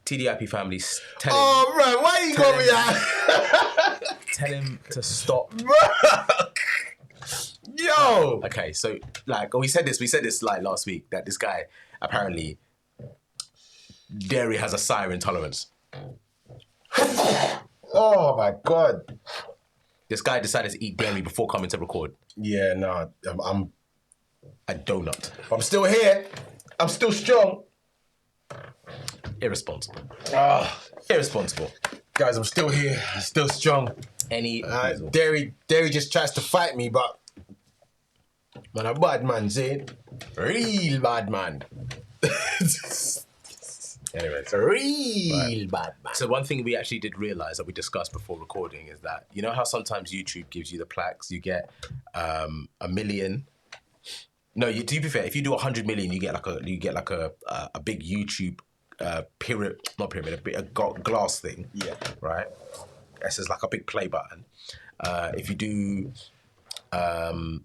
TDIP families, tell bro, why you got me out? Tell him to stop. Yo. Okay, so like we said this like last week that this guy apparently dairy has a sire intolerance. Oh my God. This guy decided to eat dairy before coming to record. Yeah, no, I'm A donut. I'm still here. I'm still strong. Irresponsible. Irresponsible. Guys, I'm still here. I'm still strong. Dairy just tries to fight me, but man, a bad man, Zayn. Real bad man. Anyway, it's a real bad man. So one thing we actually did realise that we discussed before recording is that, you know how sometimes YouTube gives you the plaques? You get 1 million. No, to be fair, if you do 100 million, you get like a big YouTube glass thing. Yeah. Right? This is like a big play button. If you do 1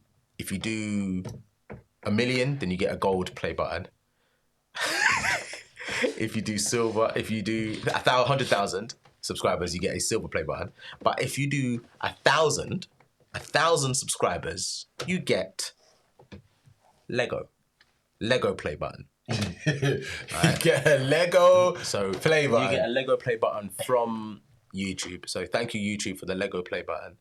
million, then you get a gold play button. If you do silver, if you do 100,000 subscribers, you get a silver play button. But if you do 1,000 subscribers, you get Lego play button. You get a Lego play button. You get a Lego play button from YouTube. So thank you, YouTube, for the Lego play button.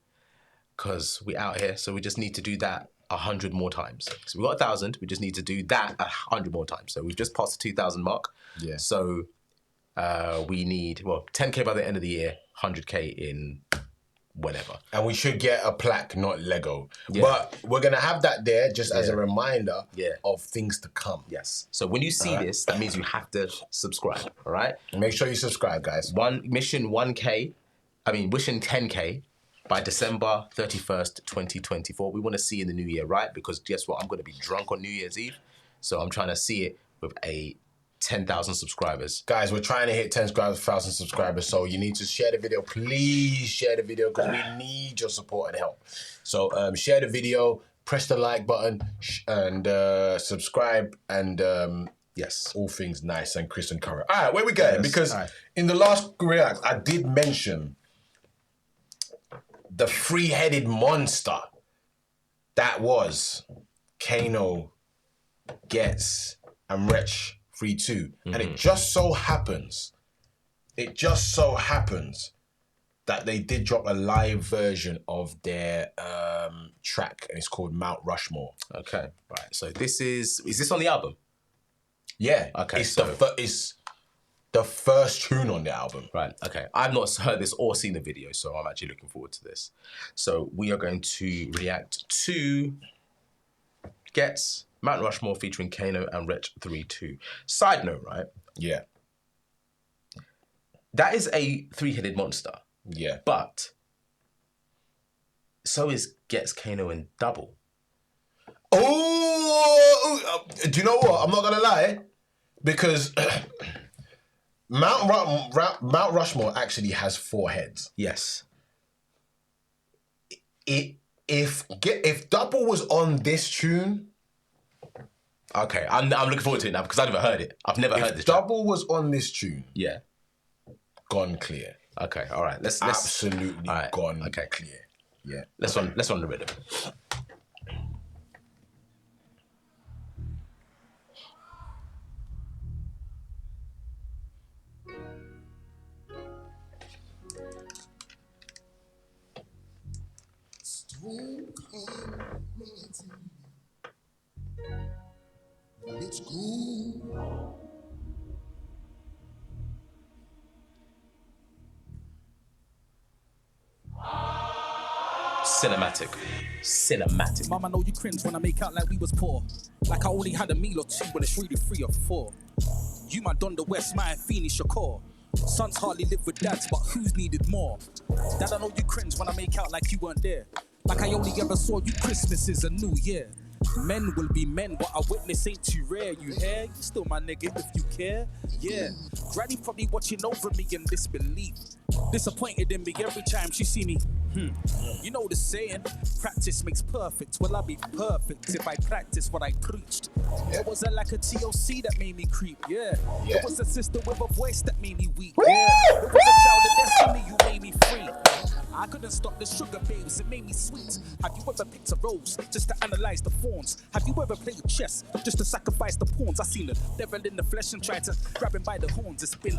Because we're out here, so we just need to do that 100 more times. So we got 1,000, we just need to do that 100 more times. So we've just passed the 2,000 mark. Yeah. So we need, 10K by the end of the year, 100K in whenever. And we should get a plaque, not Lego. Yeah. But we're going to have that there just as a reminder of things to come. Yes. So when you see this, that means you have to subscribe, all right? Make sure you subscribe, guys. Wishing 10K by December 31st, 2024. We want to see in the new year, right? Because guess what? I'm going to be drunk on New Year's Eve. So I'm trying to see it with 10,000 subscribers. Guys, we're trying to hit 10,000 subscribers. So you need to share the video. Please share the video because we need your support and help. So share the video, press the like button and subscribe and yes, all things nice and crisp and current. All right, where we going? Yes. Because in the last react, I did mention the three-headed monster that was Kano, Ghetts, and Wretch 3-2. And it just so happens that they did drop a live version of their track, and it's called Mount Rushmore. Okay, right. So is this on the album? Yeah. Okay. It's the first tune on the album. Right, okay. I've not heard this or seen the video, so I'm actually looking forward to this. So we are going to react to Ghetts, Mount Rushmore featuring Kano and Wretch 3-2. Side note, right? Yeah. That is a three-headed monster. Yeah. But so is Ghetts, Kano, and Double. Oh, do you know what? I'm not going to lie. Because Mount Rushmore actually has 4 heads. Yes. If Double was on this tune... Okay, I'm looking forward to it now because I've never heard it. I've never heard this. If Double was on this tune... Yeah. Gone clear. Okay, all right. Let's absolutely gone clear. Yeah. Let's run the rhythm. It's cool. Cinematic. Mama, know you cringe when I make out like we was poor. Like I only had a meal or two when it's really 3 or 4. You my Don the West, my Feeney Shakur. Sons hardly live with dads, but who's needed more? Dad, I know you cringe when I make out like you weren't there. Like I only ever saw you Christmases and New Year. Men will be men, what I witness ain't too rare. You hear? You still my nigga if you care. Yeah. Granny probably watching over me in disbelief. Disappointed in me every time she see me You know the saying, practice makes perfect. Well, I'll be perfect if I practice what I preached. It was like a TOC that made me creep, yeah. It was a sister with a voice that made me weak, yeah. It was a child of destiny, you made me free. I couldn't stop the sugar babes, it made me sweet. Have you ever picked a rose just to analyze the thorns? Have you ever played chess just to sacrifice the pawns? I seen the devil in the flesh and tried to grab him by the horns. It's been...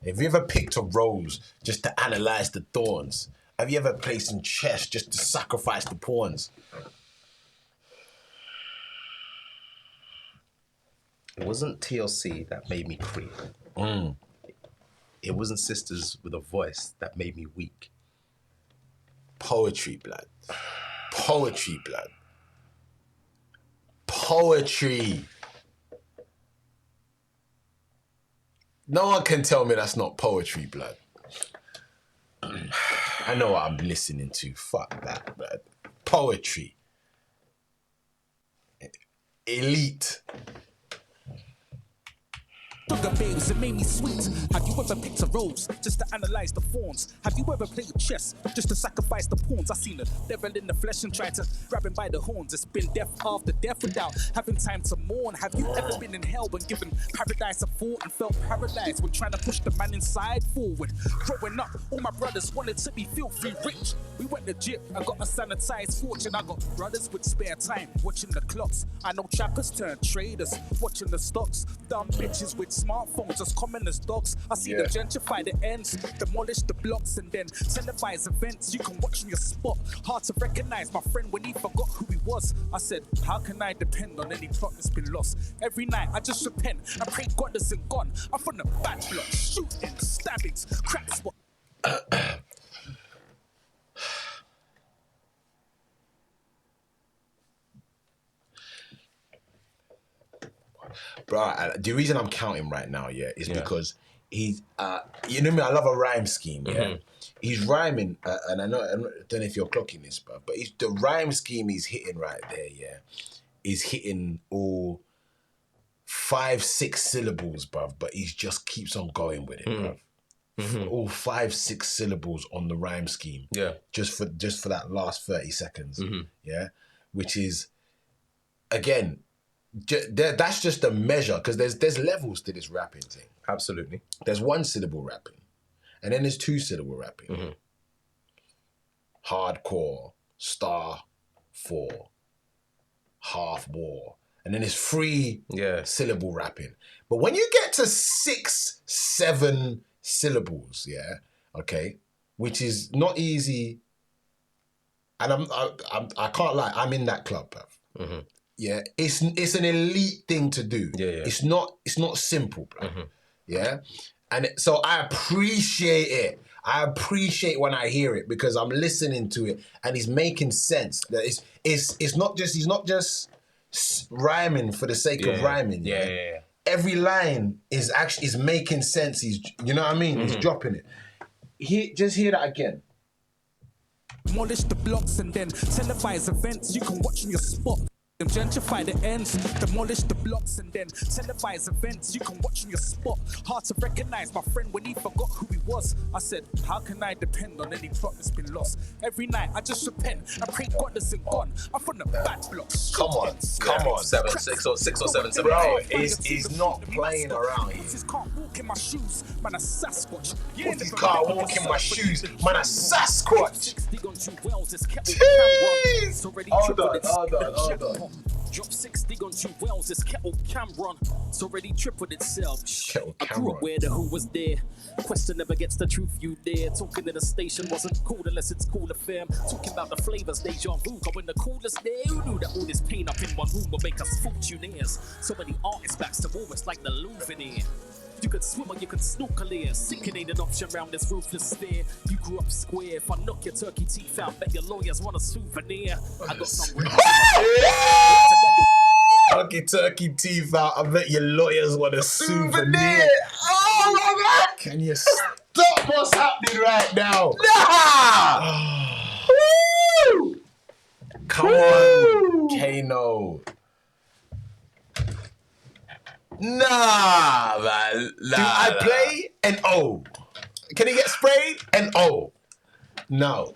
Have you ever picked a rose just to analyze the thorns? Have you ever played some chess just to sacrifice the pawns? It wasn't TLC that made me creep. It wasn't sisters with a voice that made me weak. Poetry, blood. Poetry, blood. Poetry. No one can tell me that's not poetry, blood. I know what I'm listening to. Fuck that, blood. Poetry. Elite. Sugar babes, it made me sweet. Have you ever picked a rose just to analyze the thorns? Have you ever played chess just to sacrifice the pawns? I seen the devil in the flesh and tried to grab him by the horns. It's been death after death without having time to mourn. Have you ever been in hell when given paradise a thought and felt paralyzed when trying to push the man inside forward? Growing up, all my brothers wanted to be filthy rich. We went to gym, I got a sanitized fortune. I got brothers with spare time watching the clocks. I know trappers turn traders watching the stocks. Dumb bitches with smartphones as common as dogs. I see them gentrify the ends, demolish the blocks, and then televise events you can watch in your spot. Hard to recognize my friend when he forgot who he was. I said, how can I depend on any plot that's been lost? Every night I just repent and pray God isn't gone. I'm from the bad block, shooting, stabbings, crack spot. Bro, the reason I'm counting right now, is because he's, you know me, I love a rhyme scheme, He's rhyming, and I don't know if you're clocking this, but the rhyme scheme he's hitting right there, is hitting all 5-6 syllables, bruv, but he just keeps on going with it, bruv. All 5-6 syllables on the rhyme scheme, just for that last 30 seconds, which is, again, that's just a measure, because there's levels to this rapping thing. Absolutely. There's 1-syllable rapping, and then there's 2-syllable rapping. Hardcore, star, 4, half war, and then there's 3-syllable rapping. But when you get to 6-7 syllables, which is not easy, and I can't lie, I'm in that club, bruv. Yeah, it's an elite thing to do. It's not simple, bro. And so I appreciate it. I appreciate when I hear it, because I'm listening to it and he's making sense. That it's not just, he's not just rhyming for the sake of rhyming. Every line is making sense. He's, you know what I mean? He's dropping it. Just hear that again. Demolish the blocks and then televise events you can watch in your spot. Gentrify the ends, demolish the blocks, and then televise events you can watch in your spot. Hard to recognize my friend when he forgot who he was. I said, how can I depend on any plot that's been lost? Every night I just repent, I pray God isn't gone. I'm from the bad blocks. Come on. 6 or 7. Bro, he's not playing around. He can't walk in my shoes, man, a Sasquatch. He can't walk in my shoes, man, a Sasquatch. Hold on. Drop 60 on 2 wells, this kettle can run. It's already tripled itself. I grew up where the who was there. Question never gets the truth, you dare. Talking in a station wasn't cool unless it's cool affair. Talking about the flavors, deja vu. Going the coolest there. Who knew that all this pain up in one room would make us fortunaires? So many artists backs to war, it's like the Louvre in here. You could swim or you could snorkel here. Sinking ain't an option round this ruthless sphere. You grew up square. If I knock your turkey teeth out, bet your lawyers want a souvenir. I got some knock your turkey teeth out, I bet your lawyers want a souvenir. Oh my God! Can you stop what's happening right now? Nah! Come on, Kano. Nah, man. Do I play an O? Can he get sprayed? An O. No.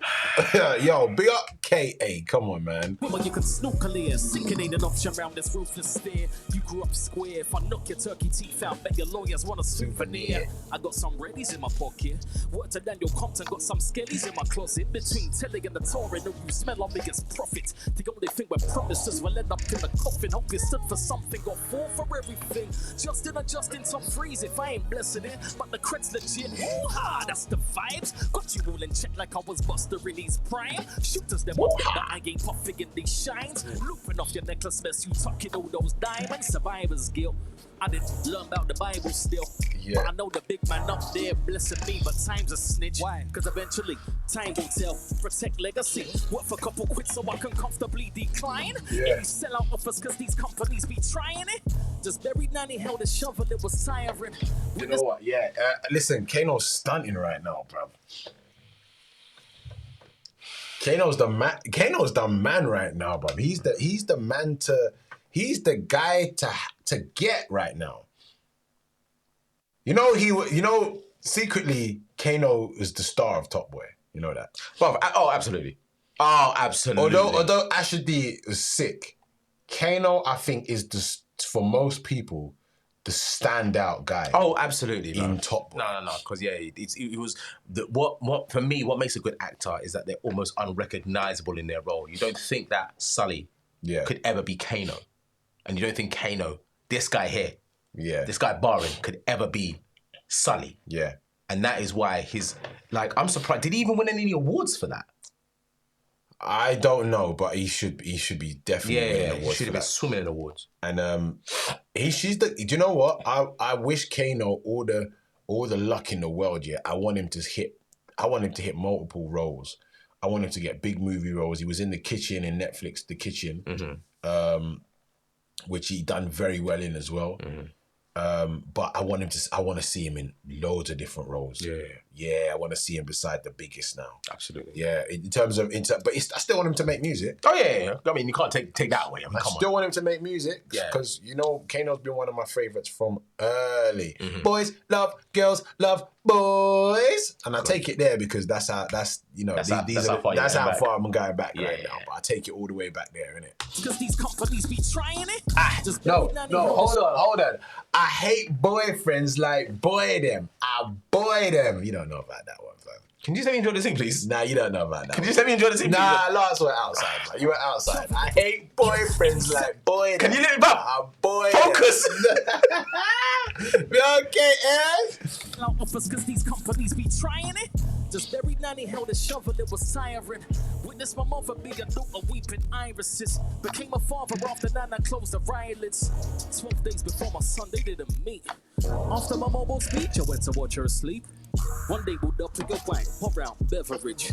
Yo, big up K.A. Come on, man. Well, you can snook clear, sinking ain't an option around this ruthless stare. You grew up square, if I knock your turkey teeth out, bet your lawyers want a souvenir. I got some readies in my pocket, word to Daniel Compton, got some skellies in my closet. Between Telly and the Tory, no you smell our biggest profit. The only thing we're promises will end up in the coffin. Hope you stood for something or fall for everything. Justin adjusting some freeze if I ain't blessing it, but the cred's legit. Woo-ha, that's the vibes. Got you all in check like I was Buster in his prime. Shooters them up that I ain't puffing in these shines. Looping off your necklace mess, you tucking all those diamonds. Survivor's guilt. I didn't learn about the Bible still. But I know the big man up there blessing me, but time's a snitch. Why? Cause eventually, time will tell. Protect legacy. Work for a couple quid so I can comfortably decline. Any sellout offers cause these companies be trying it. Just buried Nanny held a shovel, it was tiring. You know what? Yeah. Listen, Kano's stunting right now, bruv. Kano's the man right now, bruv. He's the man he's the guy to get right now. Secretly, Kano is the star of Top Boy. You know that? Well, oh, absolutely. Oh, absolutely. Although Asher D is sick, Kano, I think, is for most people the standout guy. Oh, absolutely. In Top Boy. No. Because it was what for me. What makes a good actor is that they're almost unrecognizable in their role. You don't think that Sully could ever be Kano, and you don't think Kano, this guy here, this guy Barring, could ever be Sully. Yeah. And that is why I'm surprised. Did he even win any awards for that? I don't know, but he should be definitely winning awards. He should have been swimming in awards. And do you know what? I wish Kano all the luck in the world. Yeah, I want him to hit multiple roles. I want him to get big movie roles. He was in The Kitchen in Netflix, The Kitchen, which he done very well in as well. But I want to see him in loads of different roles. Yeah, I want to see him beside the biggest now. Absolutely. Yeah, but I still want him to make music. Oh yeah. I mean, you can't take that away. I still want him to make music because Kano's been one of my favorites from early. Boys love girls love boys, and I take it there because that's how far I'm going back right now. But I take it all the way back there, innit? Because these companies be trying it. No, hold on. I hate boyfriends like boy them. I boy them. You don't know about that one, fam. Can you just let me enjoy the scene, please? Nah, you don't know about that. Can you just let me enjoy the scene, please? Nah, last one outside, man. You were outside. I hate boyfriends like boy them. Can you let me I boy focus? Okay, eh? Offers because these companies be trying it. Just buried Nanny held a shovel, it was tiring. Witnessed my mother be a daughter weeping irises. Became a father after Nana closed the eyelids. 12 days before my son, they didn't meet. After my mobile speech, I went to watch her asleep. One day woke up to your wine, pour out beverage.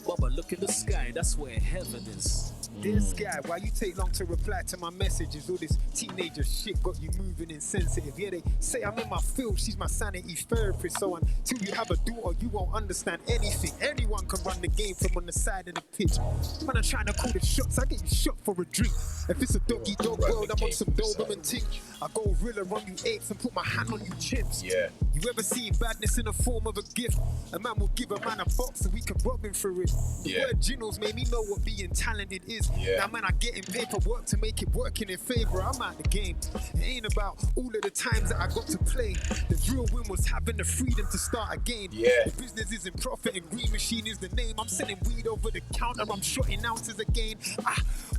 Bubba, look in the sky, that's where heaven is. This guy, why you take long to reply to my messages? All this teenager shit got you moving insensitive. Yeah, they say I'm in my field, she's my sanity therapist. So until you have a daughter, you won't understand anything. Anyone can run the game from on the side of the pitch. When I'm trying to call the shots, I get you shot for a drink. If it's a dog-eat-dog world, I'm on some Doberman ting. I go gorilla on you apes and put my hand on you chimps. Yeah. You ever seen badness in the form of a gift? A man will give a man a box so we can rob him for it. The word Ginos made me know what being talented is. Now man, I get in paperwork to make it work in their favor. I'm out the game. It ain't about all of the times that I got to play. The real win was having the freedom to start again. The business isn't profit and green machine is the name. I'm selling weed over the counter, I'm shorting ounces again.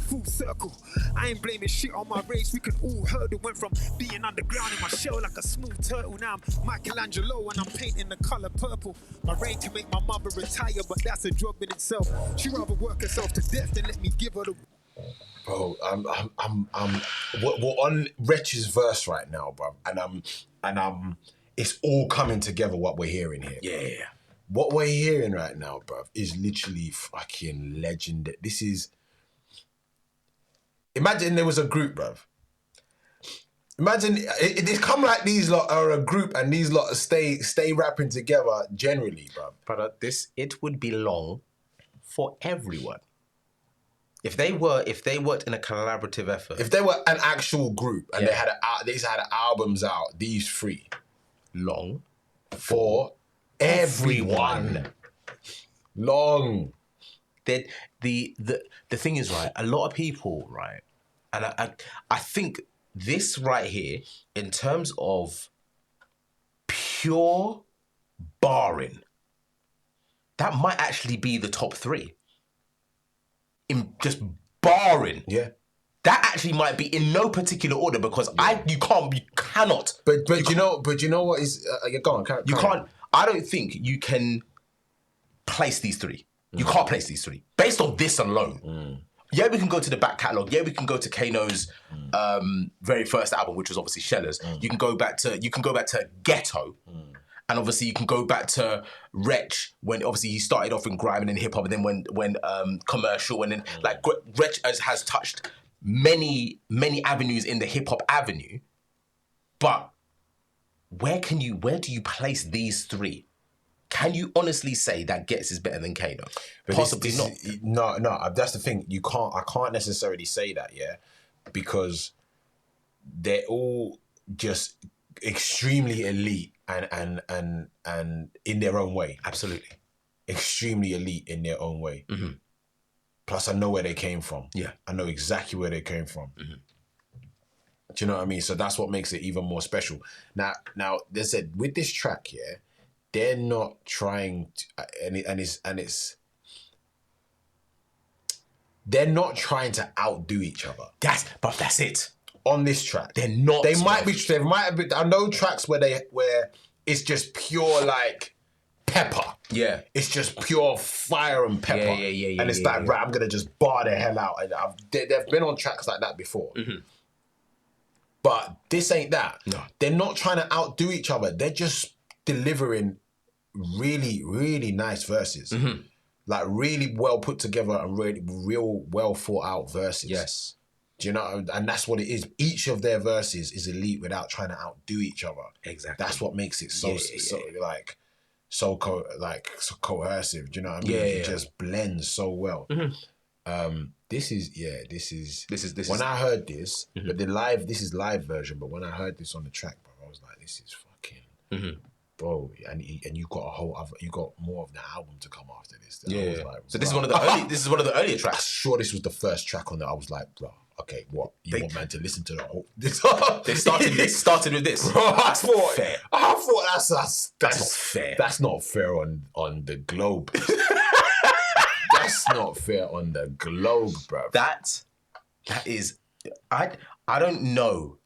Full circle. I ain't blaming shit on my race. We can all hurdle. Went from being underground in my shell like a smooth turtle. Now I'm Michelangelo and I'm painting the color purple. My rain can make my mother retire, but that's a drug in itself. She rather work herself to death than let me give her the. Bro, we're on Wretch's verse right now, bro, and it's all coming together. What we're hearing here, Yeah. What we're hearing right now, bro, is literally fucking legend. This is. Imagine there was a group, bro. Imagine it come like these lot are a group and these lot stay rapping together generally, bro. But it would be long for everyone. If they worked in a collaborative effort. If they were an actual group and they had albums out, these three. Long For everyone. Long. The thing is, right, a lot of people, right, and I think this right here, in terms of pure barring, that might actually be the top 3. In just barring. Yeah. That actually might be in no particular order because you cannot. But you know what is go on. You can't. I don't think you can place these 3. You can't place these 3 based on this alone. Yeah, we can go to the back catalogue. Yeah, we can go to Kano's very first album, which was obviously Shellers. You can go back to Ghetto, and obviously you can go back to Wretch when obviously he started off in grime and then hip hop, and then when commercial, and then like Wretch has touched many avenues in the hip hop avenue. But where do you place these 3? Can you honestly say that Ghetts is better than Kano? But Possibly not. No. That's the thing. I can't necessarily say that, yeah, because they're all just extremely elite and in their own way. Absolutely. Extremely elite in their own way. Mm-hmm. Plus, I know where they came from. Yeah. I know exactly where they came from. Mm-hmm. Do you know what I mean? So that's what makes it even more special. Now, they said with this track, yeah, they're not trying to, they're not trying to outdo each other. That's it. On this track, they're not. They might have been. I know tracks where it's just pure like pepper. Yeah, it's just pure fire and pepper. Yeah. And it's like, right, I'm gonna just bar the hell out. And they've been on tracks like that before. Mm-hmm. But this ain't that. No, they're not trying to outdo each other. They're just delivering really, really nice verses. Mm-hmm. Like really well put together and really real well thought out verses. Yes. Do you know? And that's what it is. Each of their verses is elite without trying to outdo each other. Exactly. That's what makes it so cohesive. Do you know what I mean? It just blends so well. Mm-hmm. This is when I heard this, but this is live version. But when I heard this on the track, bro, I was like, this is fucking, bro. And you got you got more of the album to come after this. Yeah. I was like, so this is one of the earlier tracks. I'm sure this was the first track on that. I was like, bro, okay, what you want man to listen to the whole? They started with this. Bro, I thought that's not fair. That's not fair on the globe. That's not fair on the globe, bro. That is, I don't know.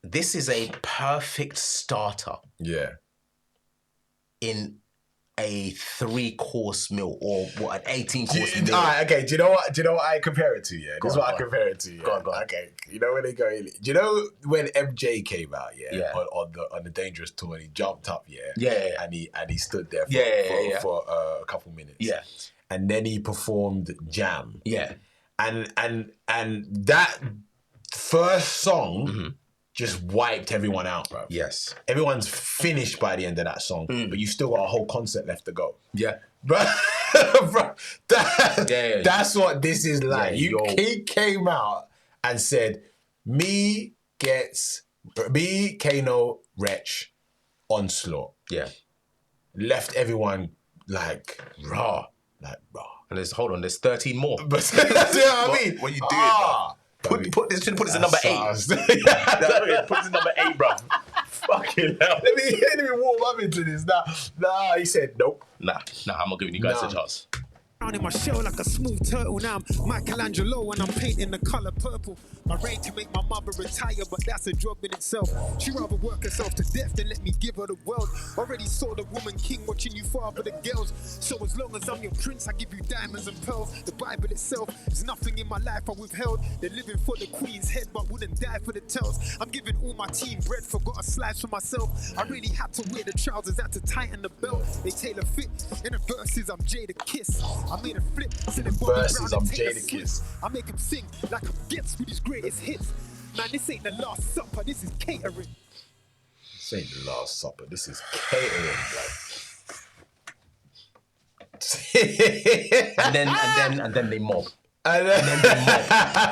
This is a perfect starter. Yeah. In a 3-course meal or what, an 18-course meal. All right, okay. Do you know what I compare it to? Yeah, this is what I compare it to. Yeah? Go on. Okay, you know when they go. Do you know when MJ came out? Yeah. On the Dangerous tour, and he jumped up. Yeah. And he stood there for a couple minutes. Yeah. And then he performed Jam. Yeah. And that first song just wiped everyone out, bro. Yes. Everyone's finished by the end of that song, but you still got a whole concert left to go. Yeah. Bro, that's what this is like. He came out and said, me, Kano, Wretch, Onslaught. Yeah. Left everyone like raw. And there's 13 more. But you know what I mean? What are you doing, bro? Put this in number 8. Put this in number 8, bro. Fucking hell. Let me warm up into this. Nah, he said nope. Nah, I'm not giving you guys a chance. In my shell like a smooth turtle. Now I'm Michelangelo and I'm painting the color purple. My reign to make my mother retire, but that's a job in itself. She rather work herself to death than let me give her the world. Already saw the woman king watching you father the girls. So as long as I'm your prince, I give you diamonds and pearls. The Bible itself is nothing in my life I withheld. They're living for the queen's head but wouldn't die for the tails. I'm giving all my team bread, forgot a slice for myself. I really had to wear the trousers, had to tighten the belt. They tailor fit. In the verses, I'm Jada Kiss. I made a flip, sitting verses, I'm Jada Kiss. I make him sing like I'm Ghetts with his greatest hits. Man, this ain't the Last Supper, this is catering. This ain't the Last Supper, this is catering, bro. and then they mob. And then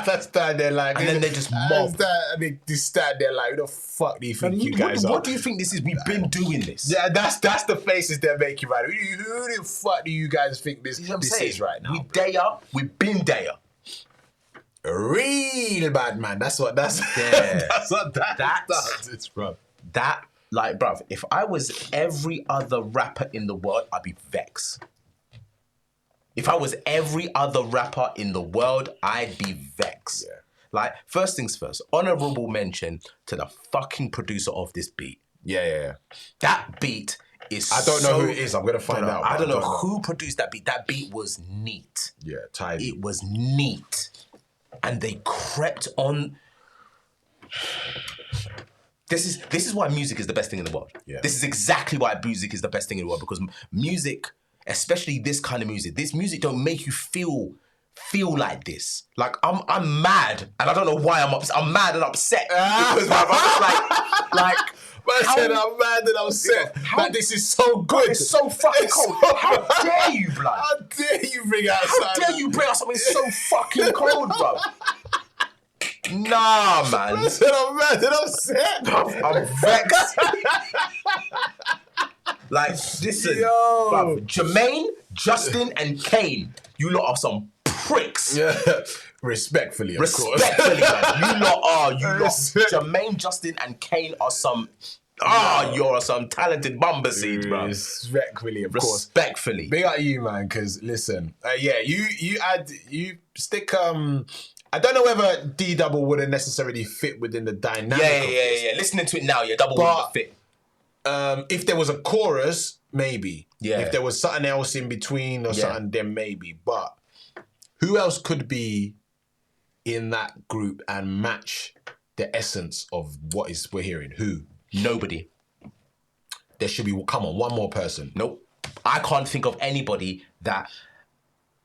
they stand there like... And then they just mob. And they just stand there like, who the fuck do you think you guys are? What do you think this is? We've been doing this. Yeah, that's the faces they're making right now. Who the fuck do you guys think this is right now? We there. We've been there. Real bad man. That's what that's what that does. It's bro. That, like, bruv, if I was every other rapper in the world, I'd be vexed. If I was every other rapper in the world, I'd be vexed. Yeah. Like, first things first, honorable mention to the fucking producer of this beat. Yeah. That beat is I don't know who it is. I'm going to find out. I don't know who produced that beat. That beat was neat. Yeah, tidy. It was neat. And they crept on... This is why music is the best thing in the world. Yeah. This is exactly why music is the best thing in the world, because music... especially this kind of music. This music don't make you feel like this. Like I'm mad, and I don't know why I'm upset. I'm mad and upset because I'm like. I said I'm mad and upset. But this is so good. It's so fucking cold. How dare you, blood? How dare you bring out? How dare you bring out something so fucking cold, bro? Nah, man. I said I'm mad and upset. I'm vexed. Like, listen, bruv, Jermaine, Justin, and Kane, you lot are some pricks. Yeah. Respectfully, of course. Respectfully, man. Jermaine, Justin, and Kane are some... you're some talented bumper seeds, bro. Respectfully, of course. Respectfully. Big up you, man, because, listen, you stick... I don't know whether D-Double wouldn't necessarily fit within the dynamic of this. Yeah. Listening to it now, Double wouldn't fit. If there was a chorus, maybe. Yeah. If there was something else in between or something, then maybe. But who else could be in that group and match the essence of what we're hearing? Who? Nobody. There should be, come on, one more person. Nope. I can't think of anybody that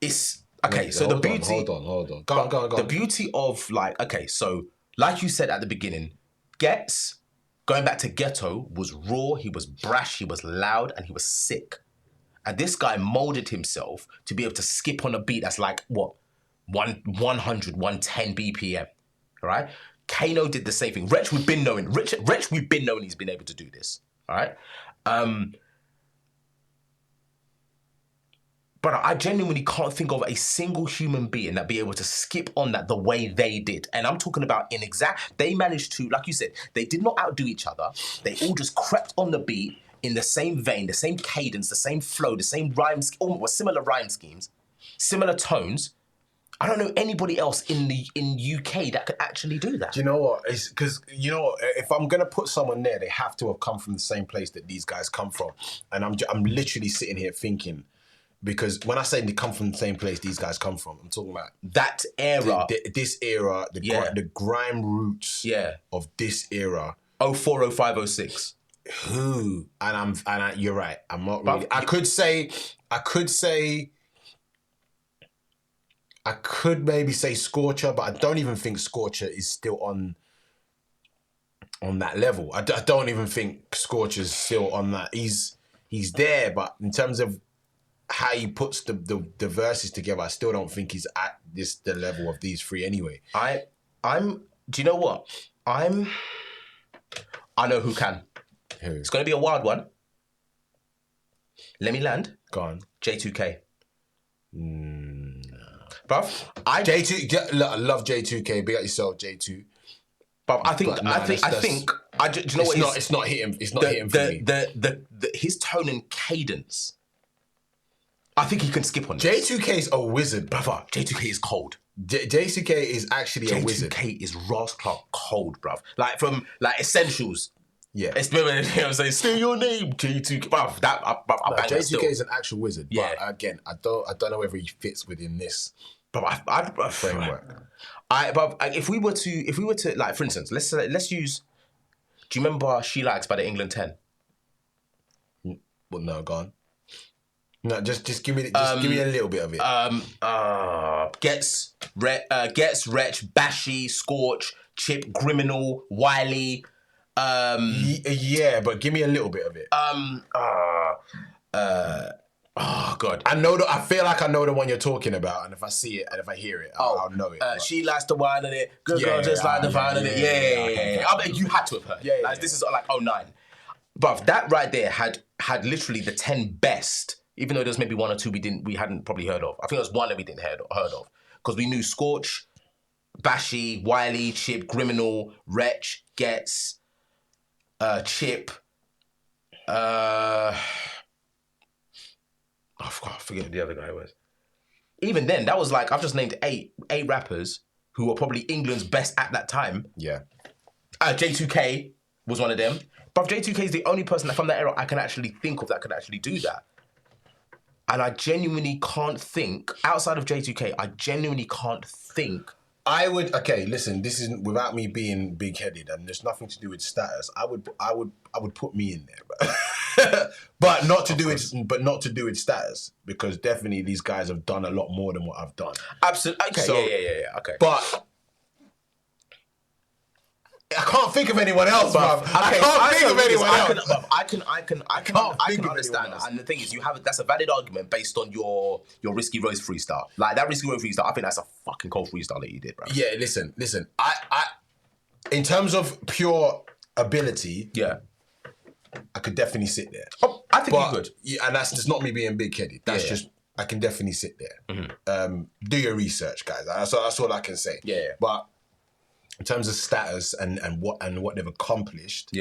is... Okay, Wait, so the beauty... Hold on. Go on. The beauty of, like, okay, so like you said at the beginning, Ghetts... Going back to Ghetto, was raw, he was brash, he was loud, and he was sick. And this guy molded himself to be able to skip on a beat that's like, what, 100, 110 BPM, all right? Kano did the same thing. Wretch, we've been knowing he's been able to do this, all right? But I genuinely can't think of a single human being that be able to skip on that the way they did. And I'm talking about they managed to, like you said, they did not outdo each other. They all just crept on the beat in the same vein, the same cadence, the same flow, the same rhymes, almost similar rhyme schemes, similar tones. I don't know anybody else in UK that could actually do that. Do you know what? It's because, if I'm going to put someone there, they have to have come from the same place that these guys come from. And I'm literally sitting here thinking, because when I say they come from the same place these guys come from, I'm talking about that era. This era, the grime roots of this era. 04, 05, 06. Who? And you're right. I'm not really. I could maybe say Scorcher, but I don't even think Scorcher is still on that level. I don't even think Scorcher's still on that. He's there, but in terms of how he puts the verses together, I still don't think he's at the level of these three anyway. Do you know what? I know who can. Who? It's going to be a wild one. Let me land. Go on. J2K. Bruv, J2, I love J2K. Big up yourself, J2. But I think, do you know what? It's not hitting. It's not hitting for me. His tone and cadence. I think he can skip on this. J2K is a wizard, brother. J2K is cold. J2K is actually a wizard. J2K is Ross Clark cold, bruv. Like from Essentials. Yeah. It's you know what I'm saying? Still your name, J2K. Bruv, J2K is an actual wizard. Yeah. But again, I don't know whether he fits within this framework. But if we were to like, for instance, let's use. Do you remember She Likes by the England 10? Well, no, go on. No, just give me a little bit of it. Ghetts, Wretch, Bashy, Scorch, Chip, Griminal, Wiley. Yeah, but give me a little bit of it. Oh God. I feel like I know the one you're talking about, and if I see it and if I hear it, I'll know it. She likes to wine on it. Good girl just like to wine on it. Yeah. I bet you had to have heard. Yeah. This is like 09. But that right there had literally the 10 best. Even though there's maybe one or two we hadn't probably heard of. I think there was one that we didn't heard of because we knew Scorch, Bashy, Wiley, Chip, Criminal, Wretch, Ghetts, Chip. I forget who the other guy was. Even then, that was like, I've just named eight rappers who were probably England's best at that time. Yeah. J2K was one of them. But J2K is the only person from that era I can actually think of that could actually do that. And I genuinely can't think, outside of J2K, I genuinely can't think. Listen, this isn't without me being big-headed, and there's nothing to do with status. I would put me in there, but not to do with status, because definitely these guys have done a lot more than what I've done. Absolutely. Okay. So, yeah. Okay. But I can't think of anyone else, bruv. I can't think of anyone else. I can understand that. And the thing is, that's a valid argument based on your Risky Rose freestyle. Like that Risky Rose freestyle, I think that's a fucking cold freestyle that you did, bro. Yeah, listen. I in terms of pure ability, I could definitely sit there. Oh, I think you could. Yeah, and that's just not me being big-headed. That's just, I can definitely sit there. Mm-hmm. Do your research, guys. That's all I can say. Yeah. But in terms of status and what they've accomplished,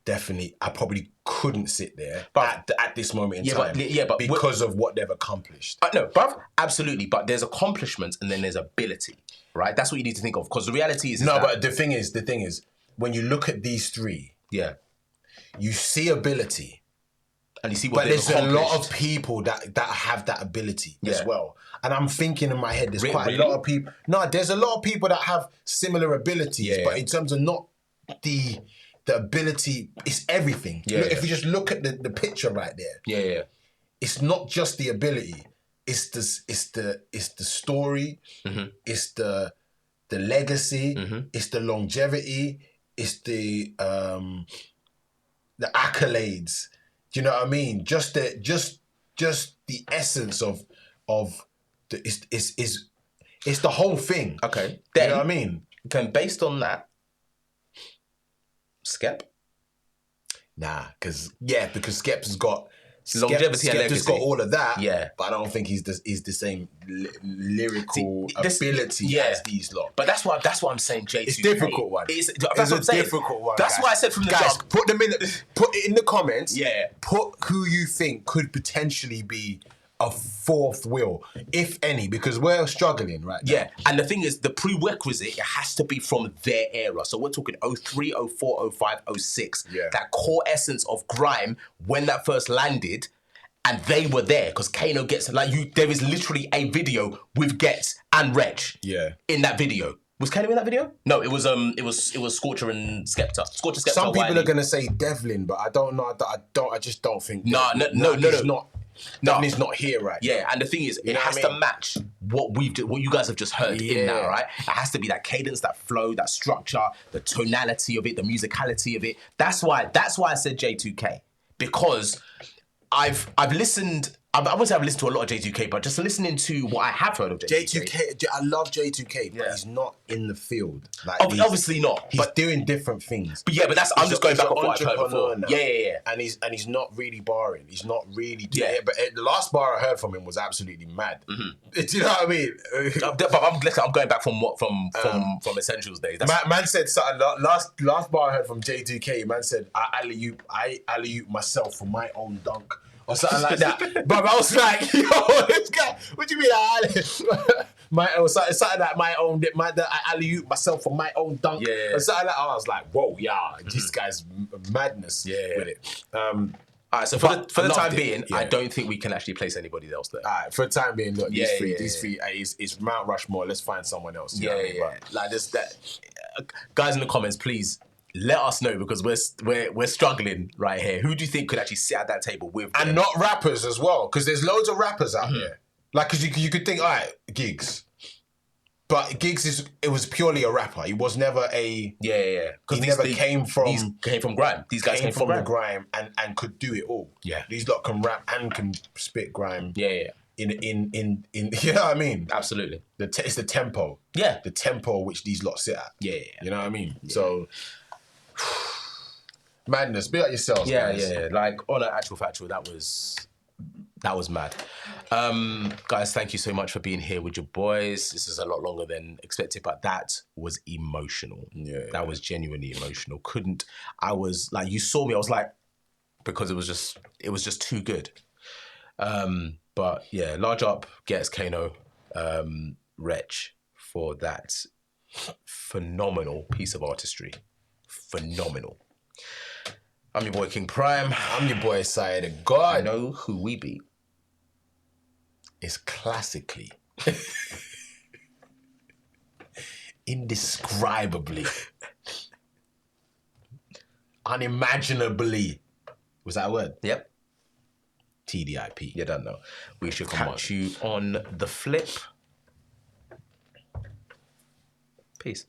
definitely, I probably couldn't sit there at this moment in time. But because of what they've accomplished. No, bruv, absolutely. But there's accomplishments and then there's ability, right? That's what you need to think of. Because the reality is but the thing is, when you look at these three, you see ability. And you see what but there's a lot of people that have that ability as well. And I'm thinking in my head, there's quite a lot of people. No, there's a lot of people that have similar abilities, but in terms of not the ability, it's everything. Look, if you just look at the picture right there, it's not just the ability. It's the story. Mm-hmm. It's the legacy. Mm-hmm. It's the longevity. It's the accolades. Do you know what I mean? Just the essence of it's the whole thing. Okay. Then, you know what I mean? Then based on that, Skep? Nah, because Skep's has got longevity and legacy. Skep's got all of that. Yeah. But I don't think he's the same lyrical ability as these lot. But that's what I'm saying, J2K. It's a difficult one. It's a difficult one. That's why I said from the jump. Put it in the comments. Yeah. Put who you think could potentially be a fourth wheel, if any, because we're struggling right now. Yeah, and the thing is, the prerequisite, it has to be from their era. So we're talking 03, 04, 05, 06. Yeah. That core essence of grime, when that first landed, and they were there, because Kano gets, there is literally a video with Ghetts and Wretch in that video. Was Kano in that video? No, it was Scorcher and Skepta. Scorcher, Skepta, Some people Wiley. are going to say Devlin, but I don't know. I just don't think. No. Devlin's not here right now. Yeah, and the thing is, it has to match what you guys have just heard in that, right? It has to be that cadence, that flow, that structure, the tonality of it, the musicality of it. That's why I said J2K, because I've listened. I wouldn't say I've listened to a lot of J2K, but just listening to what I have heard of J2K. I love J2K, but he's not in the field. Obviously not. He's doing different things. But I'm just going back on what I've heard before. Now. Yeah. And he's not really barring. He's not really doing it. But the last bar I heard from him was absolutely mad. Mm-hmm. Do you know what I mean? But I'm going back from Essentials days. Man said something. Last bar I heard from J2K, man said, I alley-oop myself for my own dunk. Or something like that. But I was like, yo, this guy, what do you mean something like my own, I alley-oop myself for my own dunk. Yeah. Or something like that. I was like, whoa, this guy's madness with it. All right, so for the time being, I don't think we can actually place anybody else there. All right, for the time being, look, these three, it's Mount Rushmore. Let's find someone else. Like this, guys in the comments, please. Let us know, because we're struggling right here. Who do you think could actually sit at that table with them? And not rappers as well, because there's loads of rappers out there. Like, because you could think, all right, Gigs. But Giggs it was purely a rapper. He was never a Yeah. He never came from grime. These guys came from the grime and could do it all. Yeah. These lot can rap and can spit grime. Yeah. In you know what I mean? Absolutely. It's the tempo. Yeah. The tempo which these lot sit at. Yeah. You know what I mean? Yeah. So madness. Be like yourselves, guys. Yeah. Like on an actual factual, that was mad. Guys, thank you so much for being here with your boys. This is a lot longer than expected, but that was emotional. Yeah. That was genuinely emotional. I was like, you saw me, I was like, because it was just too good. But yeah, large up, Ghetts, Kano, Wretch for that phenomenal piece of artistry. Phenomenal. I'm your boy King Prime. I'm your boy Side of God. I know who we beat. Is classically, indescribably, unimaginably. Was that a word? Yep. TDIP. You don't know. We should catch you on the flip. Peace.